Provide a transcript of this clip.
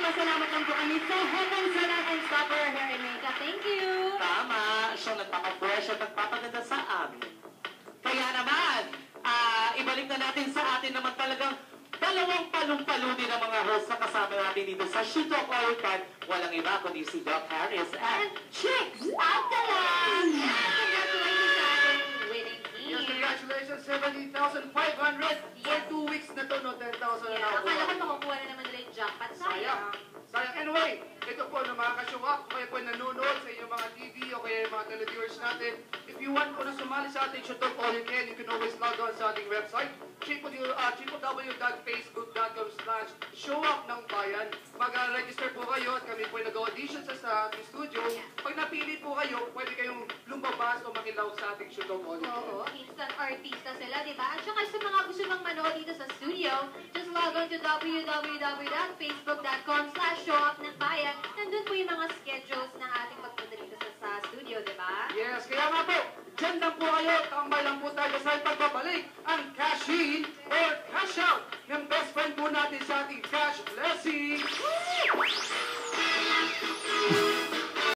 nagpapasalamat lang po kami sa Heaven Salon and Stopper Hair and Makeup. Thank you! Tama, siya nagpapafresh at nagpapaganda sa amin. Kaya naman, ibalik na natin sa atin naman talagang dalawang palong-palo din ang mga host na kasama natin dito sa Shoot Talk Orican. Walang iba kundi si Doc Harris and Chicks Alcala! Congratulations sa ating winning team! Yes, congratulations, 70,500 for 2 weeks na to, no? 10,000 na Yeah, ako. akala ko makukuha na naman nila yung jackpot. Sayang. Sayang. Anyway, ito po na mga ka-show up, kayo po nanonood sa inyong mga TV o kaya yung mga televiewers natin. If you want po na sumali sa ating Shoot Talk All You Can, you can always log on sa ating website, www.facebook.com/showup ng bayan. Mag-register po kayo at kami po nag-audition sa ating studio. Pag napili po kayo, pwede kayong lumabas o makilaw sa ating Shoot Talk All You Can. Oo, instant artista sila, di ba? At saka sa mga gusto mang manood dito sa studio, just log on to www.facebook.com/showup ng bayan. Nandun po yung mga schedules ng ating pagpunta dito sa studio, di ba? Yes, kaya nga po, dyan lang po kayo, tambay lang po tayo sa pagbabalik ang cash in or cash out ng best friend po natin sa ating cash blessing.